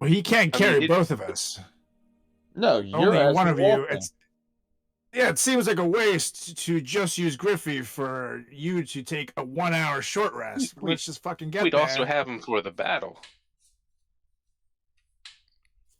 Well, he can't carry both of us. No, you're Only one of you. walking. It seems like a waste to just use Griffey for you to take a 1 hour short rest. Let's just fucking get We'd also there. have him for the battle.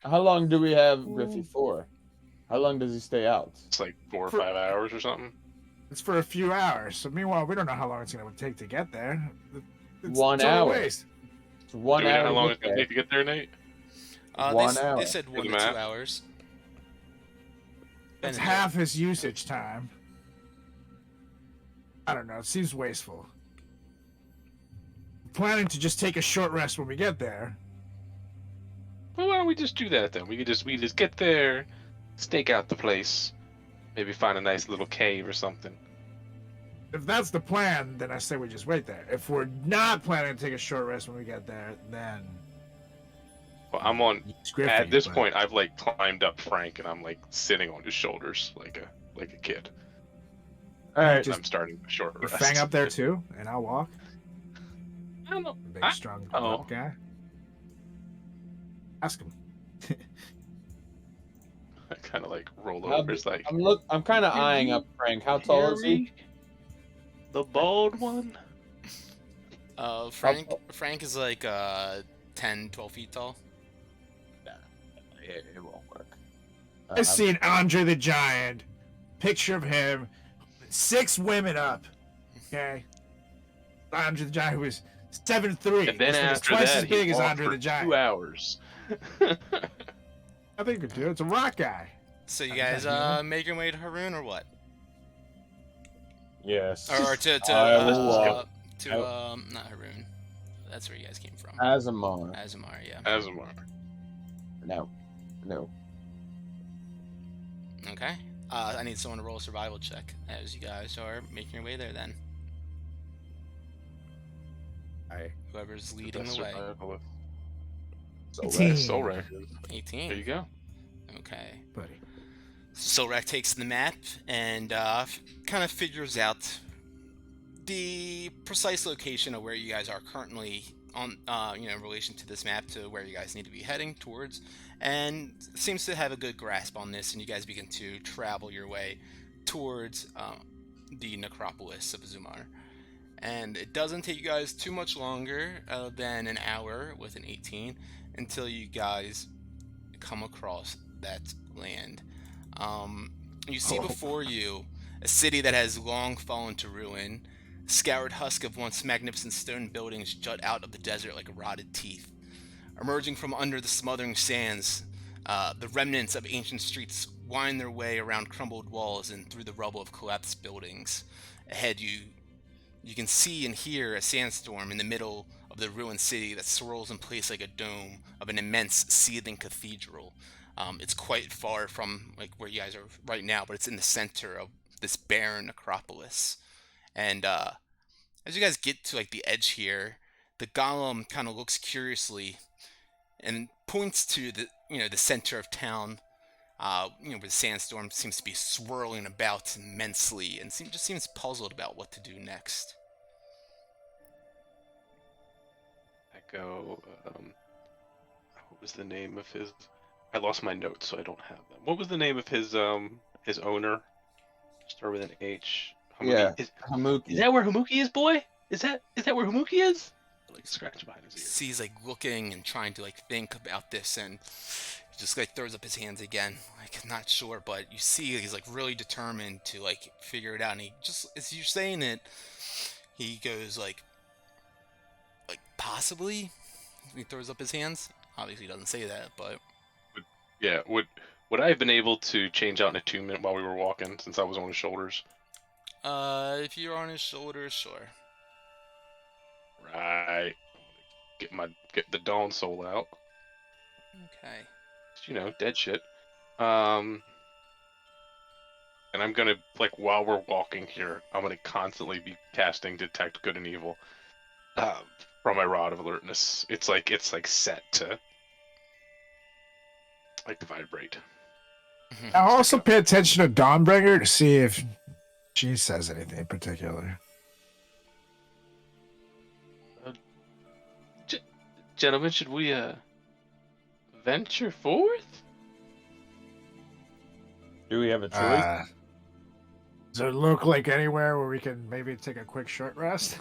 How long do we have Griffey for? How long does he stay out? It's like 4 or 5 hours or something. It's for a few hours. So meanwhile, we don't know how long it's going to take to get there. It's 1 total hour. waste. It's 1 Do we know hour. how long it's going to take to get there, Nate? 1 hour. They said 1 to 2 hours. That's half his usage time. I don't know. It seems wasteful. Planning to just take a short rest when we get there. Well, why don't we just do that then? We just get there, stake out the place, maybe find a nice little cave or something. If that's the plan, then I say we just wait there. If we're not planning to take a short rest when we get there, then... Well, I'm on... Griffey, at this point, I've like climbed up Frank, and I'm like sitting on his shoulders like a kid. All right. I'm starting a short rest. Fang up there too, and I'll walk. I don't know. Big, strong guy. Ask him. I kind of like roll over. It's like I'm kind of eyeing up Frank. How tall is he? The bald one. Frank is like 10, 12 feet tall. Nah, it won't work. I've seen Andre the Giant. Picture of him, 6 women up. Okay, Andre the Giant, who was 7'3", and then after twice that, as big he as walked Andre for the Giant. 2 hours. I think we could do it. It's a rock guy. So you guys make your way to Haroon or what? Yes. Or to not Haroon. That's where you guys came from. Azamar. Azamar, yeah. Azamar. No. Okay. I need someone to roll a survival check as you guys are making your way there then. Whoever's leading the way. Solrak. 18. There you go. Okay. Buddy. Solrak takes the map and kind of figures out the precise location of where you guys are currently on, in relation to this map to where you guys need to be heading towards, and seems to have a good grasp on this, and you guys begin to travel your way towards the necropolis of Azumar. And it doesn't take you guys too much longer than an hour with an 18 until you guys come across that land. You see before you a city that has long fallen to ruin. Scoured husk of once magnificent stone buildings jut out of the desert like rotted teeth. Emerging from under the smothering sands, the remnants of ancient streets wind their way around crumbled walls and through the rubble of collapsed buildings. Ahead you can see and hear a sandstorm in the middle of the ruined city that swirls in place like a dome of an immense seething cathedral. It's quite far from like where you guys are right now, but it's in the center of this barren necropolis. And as you guys get to like the edge here, the golem kind of looks curiously and points to the center of town, where the sandstorm seems to be swirling about immensely, and just seems puzzled about what to do next. Echo. What was the name of his? I lost my notes, so I don't have them. What was the name of his owner? Start with an H. Hamuki. Yeah, Hamuki. Is that where Hamuki is, boy? Is that where Hamuki is? Like scratching behind his ear. He's like looking and trying to like think about this, and he just like throws up his hands again, like not sure, but you see he's like really determined to like figure it out. And he just, as you're saying it, he goes like possibly. He throws up his hands. Obviously, he doesn't say that, but yeah, would I have been able to change out an attunement while we were walking since I was on his shoulders? If you're on his shoulders, sure. Right. Get the Dawn Soul out. Okay. Dead shit. And I'm gonna while we're walking here, I'm gonna constantly be casting Detect Good and Evil. From my Rod of Alertness. It's set to vibrate. I also pay attention to Dawnbringer to see if she says anything in particular. Gentlemen, should we venture forth? Do we have a choice? Does it look like anywhere where we can maybe take a quick short rest?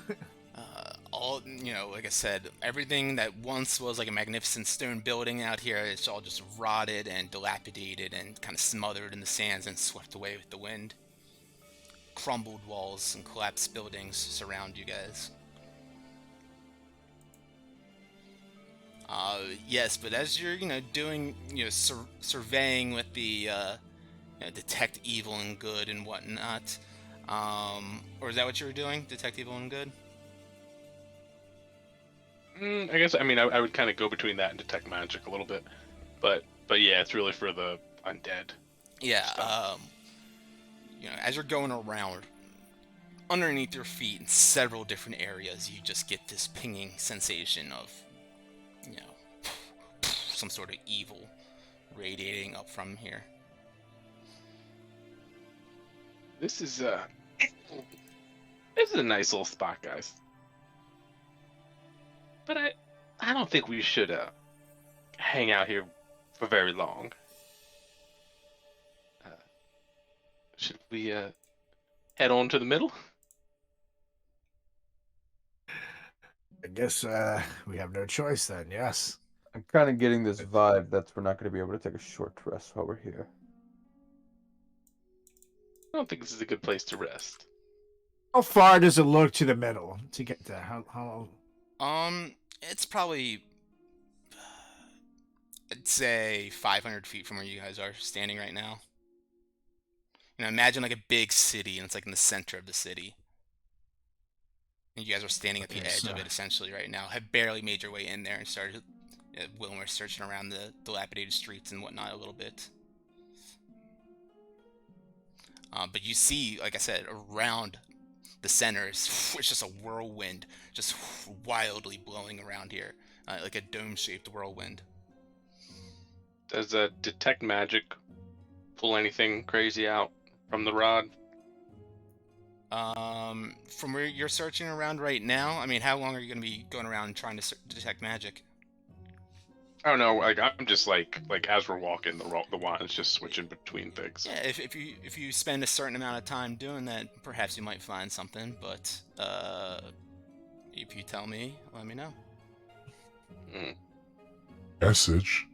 Like I said, everything that once was like a magnificent stone building out here, it's all just rotted and dilapidated and kind of smothered in the sands and swept away with the wind. Crumbled walls and collapsed buildings surround you guys. Yes, but as you're, doing, surveying with the, detect evil and good and whatnot, or is that what you were doing? Detect evil and good? I guess, I would kind of go between that and detect magic a little bit. But yeah, it's really for the undead. Yeah, as you're going around, underneath your feet in several different areas, you just get this pinging sensation of, some sort of evil radiating up from here. This is a nice little spot, guys. But I don't think we should hang out here for very long. Should we head on to the middle? I guess we have no choice then, yes. I'm kind of getting this vibe that we're not going to be able to take a short rest while we're here. I don't think this is a good place to rest. How far does it look to the middle to get there? How? It's probably, I'd say 500 feet from where you guys are standing right now. Imagine like a big city, and it's like in the center of the city. And you guys are standing at the edge of it essentially right now. Have barely made your way in there and started. Wilmer's searching around the dilapidated streets and whatnot a little bit. But you see, like I said, around the center it's just a whirlwind, just wildly blowing around here, like a dome-shaped whirlwind. Does detect magic pull anything crazy out from the rod? From where you're searching around right now, how long are you going to be going around trying to detect magic? I don't know. Like I'm just like as we're walking, the wand's just switching between things. Yeah, if you spend a certain amount of time doing that, perhaps you might find something. But if you tell me, let me know. Message.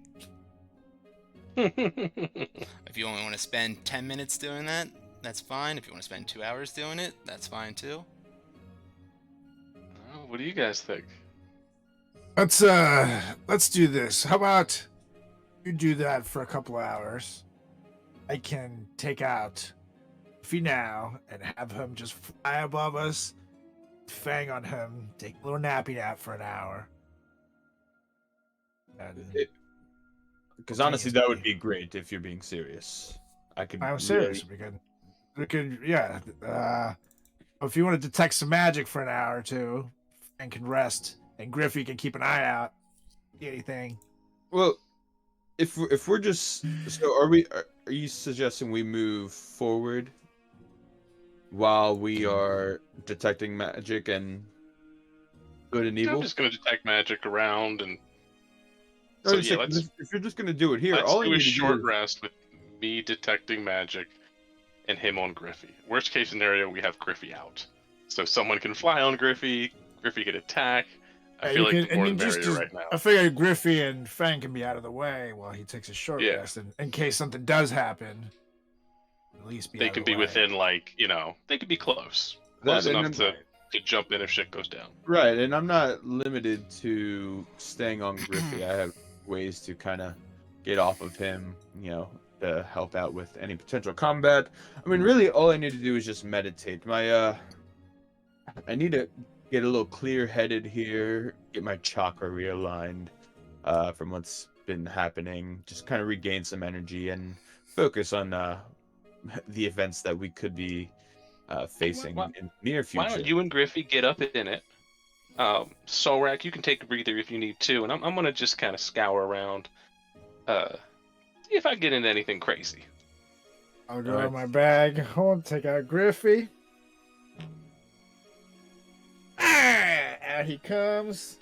If you only want to spend 10 minutes doing that, that's fine. If you want to spend 2 hours doing it, that's fine too. What do you guys think? Let's do this. How about you do that for a couple of hours? I can take out Iffy now and have him just fly above us, fang on him, take a little nappy nap for an hour. Because honestly, that would be great if you're being serious. I'm serious. We could, yeah. If you want to detect some magic for an hour or two, and can rest, and Griffey can keep an eye out. See anything? Well, if we're just are you suggesting we move forward while we are detecting magic and good and evil? I'm just gonna detect magic around and. So yeah, if you're just gonna do it here, let's do a short rest with me detecting magic and him on Griffey. Worst case scenario, we have Griffey out, so someone can fly on Griffey. Griffey can attack. I feel like the more the merrier right now. I figure Griffey and Fang can be out of the way while he takes a short rest, and in case something does happen, at least be. They can be within, they could be close enough to jump in if shit goes down. Right, and I'm not limited to staying on Griffey. I have ways to kind of get off of him, to help out with any potential combat. Really, all I need to do is just meditate. I need to get a little clear-headed here, get my chakra realigned from what's been happening, just kind of regain some energy and focus on the events that we could be facing in the near future. Why don't you and Griffey get up in it? Solrak, you can take a breather if you need to, and I'm gonna just kind of scour around, see if I get into anything crazy. I'll go in my bag. Hold, take out Griffey. Out he comes.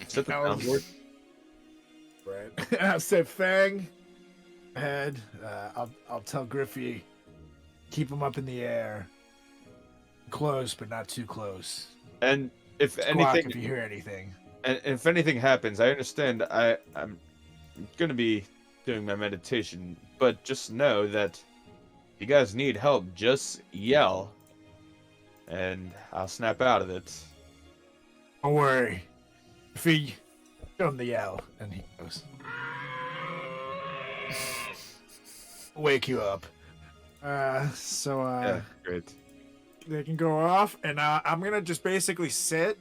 Set the That was- soundboard. Right. And I'll say, Fang, ahead. I'll tell Griffey, keep him up in the air. Close, but not too close. And if Squawk anything, if you hear anything. and if anything happens, I understand. I'm gonna be doing my meditation, but just know that if you guys need help, just yell, and I'll snap out of it. Don't worry. Griffey, show him the yell. And he goes, wake you up. Yeah, great. They can go off, and I'm gonna just basically sit.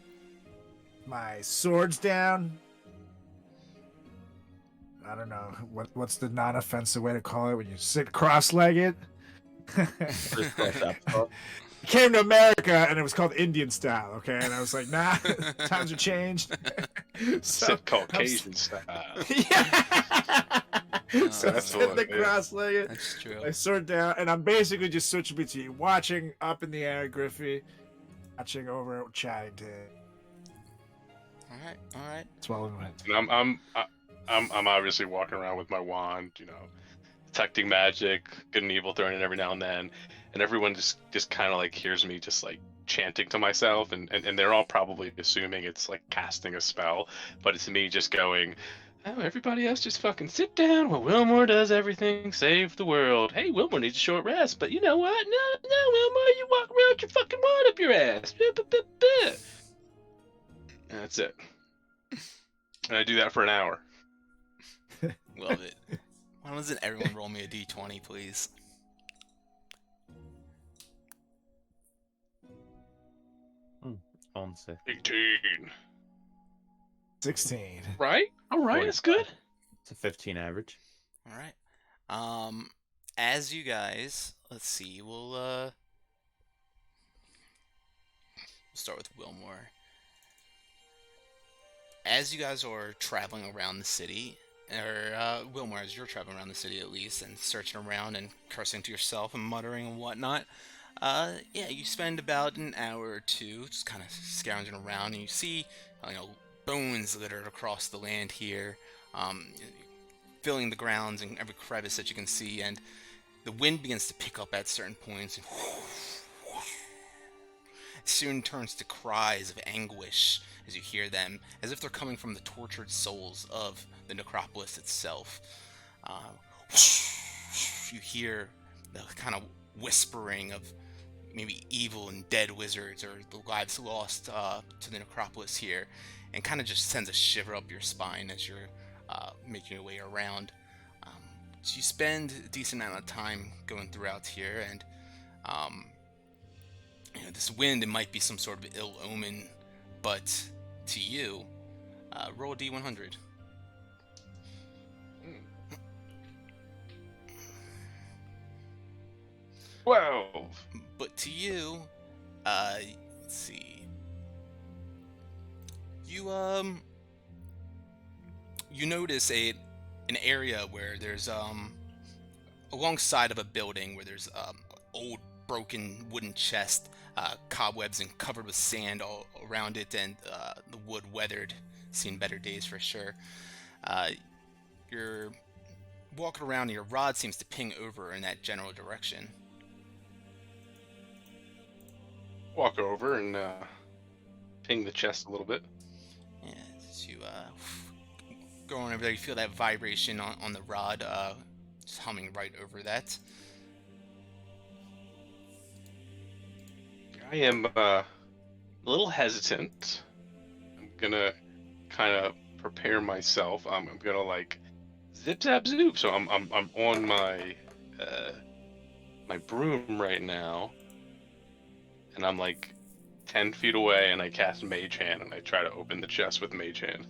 My sword's down. I don't know what's the non-offensive way to call it when you sit cross-legged. First class apple. Came to America and it was called Indian style, okay? And I was like, nah, times are changed. So Sit Caucasian style. yeah. So that's sit what- the yeah. cross-legged. That's true. I sword down, and I'm basically just switching between watching up in the air, Griffey, watching over, chatting to him. All right. That's what we went. And I'm obviously walking around with my wand, detecting magic, good and evil, throwing it every now and then, and everyone just kind of like hears me just like chanting to myself, and they're all probably assuming it's like casting a spell, but it's me just going, oh, everybody else just fucking sit down while Wilmore does everything, save the world. Hey, Wilmore needs a short rest, but you know what? No, Wilmore, you walk around with your fucking wand up your ass. And that's it. And I do that for an hour. Love it. Why doesn't everyone roll me a d20, please? On set. 18. 16. Right? All right, that's good. It's a 15 average. All right. As you guys, let's see, we'll start with Wilmore. As you guys are traveling around the city, or Wilmore, as you're traveling around the city at least, and searching around and cursing to yourself and muttering and whatnot, yeah, you spend about an hour or two just kind of scrounging around, and you see, bones littered across the land here, filling the grounds and every crevice that you can see, and the wind begins to pick up at certain points, and it soon turns to cries of anguish as you hear them, as if they're coming from the tortured souls of the necropolis itself. You hear the kind of whispering of maybe evil and dead wizards or the lives lost to the necropolis here, and kind of just sends a shiver up your spine as you're making your way around. So you spend a decent amount of time going throughout here, and this wind, it might be some sort of ill omen, but to you, roll a d100. 12. But to you, let's see. You notice an area where there's alongside of a building where there's old broken wooden chest, cobwebs and covered with sand all around it, and the wood weathered, seen better days for sure. You're walking around and your rod seems to ping over in that general direction. Walk over and ping the chest a little bit. Yeah, as you go on over there, you feel that vibration on the rod, just humming right over that. I am a little hesitant. I'm gonna kind of prepare myself. I'm gonna like zip zap zoop. So I'm on my my broom right now, and I'm like 10 feet away, and I cast Mage Hand, and I try to open the chest with Mage Hand.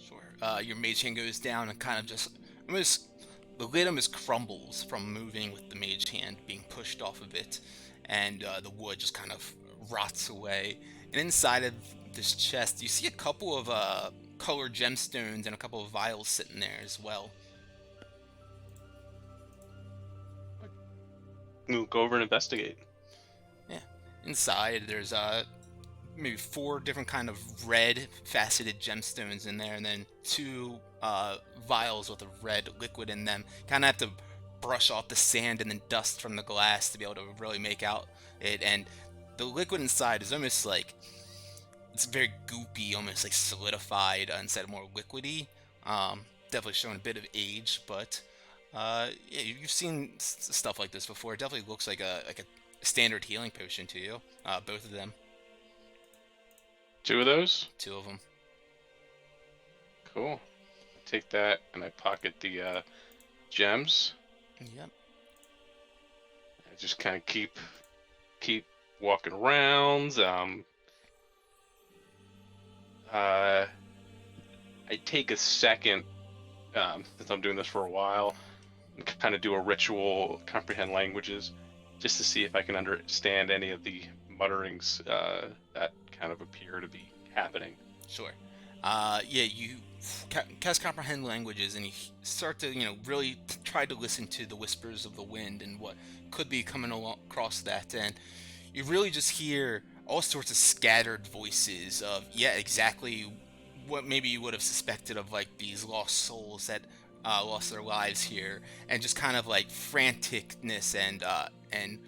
Sure. Your mage hand goes down and kind of just the lid almost crumbles from moving with the mage hand being pushed off of it, and the wood just kind of rots away. And inside of this chest, you see a couple of colored gemstones and a couple of vials sitting there as well. We'll go over and investigate. Inside, there's maybe 4 different kind of red faceted gemstones in there, and then 2 vials with a red liquid in them. Kind of have to brush off the sand and then dust from the glass to be able to really make out it. And the liquid inside is almost like, it's very goopy, almost like solidified instead of more liquidy. Definitely showing a bit of age, but yeah, you've seen stuff like this before. It definitely looks like a standard healing potion to you. Both of them. 2 of those? 2 of them. Cool. I take that and I pocket the gems. Yep. I just kind of keep walking around. I take a second, since I'm doing this for a while, and kind of do a ritual, comprehend languages, just to see if I can understand any of the mutterings that kind of appear to be happening. Sure. Yeah, you cast comprehend languages, and you start to, really try to listen to the whispers of the wind and what could be coming across that, and you really just hear all sorts of scattered voices of, yeah, exactly what maybe you would have suspected of, like, these lost souls that lost their lives here, and just kind of like franticness and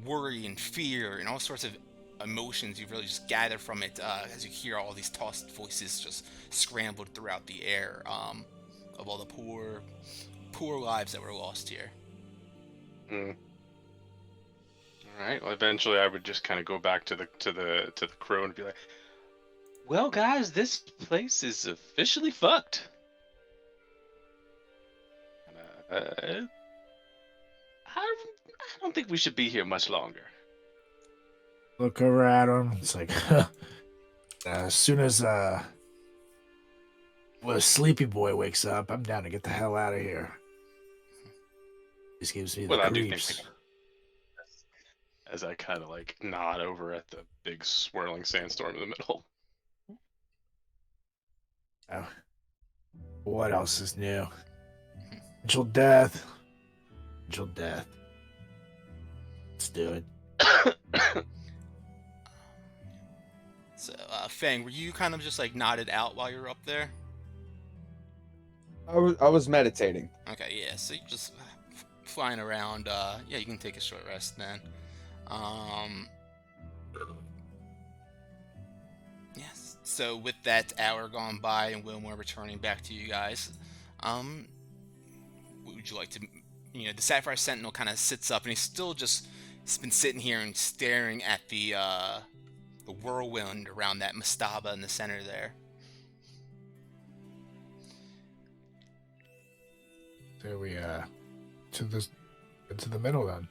worry and fear and all sorts of emotions you really just gather from it as you hear all these tossed voices just scrambled throughout the air, of all the poor lives that were lost here. Mm. All right. Well, eventually, I would just kind of go back to the crew and be like, "Well, guys, this place is officially fucked. I don't think we should be here much longer." Look over at him. It's like, as soon as Sleepy Boy wakes up, I'm down to get the hell out of here. This gives me the Well, I do think creeps. as I kind of like nod over at the big swirling sandstorm in the middle. Oh. What else is new? Angel death. Angel death. Let's do it. So, Fang, were you kind of just like nodded out while you were up there? I was meditating. Okay, yeah, so you're just flying around. Yeah, you can take a short rest then. Yes. So with that hour gone by and Wilmore returning back to you guys, what would you like to? The Sapphire Sentinel kind of sits up, and he's been sitting here and staring at the whirlwind around that mastaba in the center there. So we into the middle then.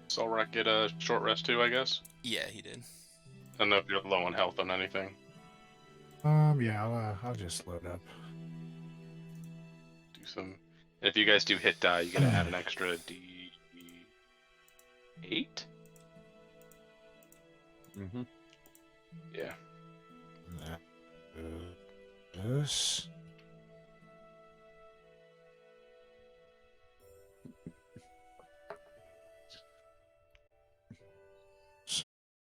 So Rock get a short rest too, I guess. Yeah, he did. I don't know if you're low on health on anything. Yeah, I'll just load up. Do some. If you guys do hit die, you gotta add an extra D8. Mm-hmm. Yeah. This.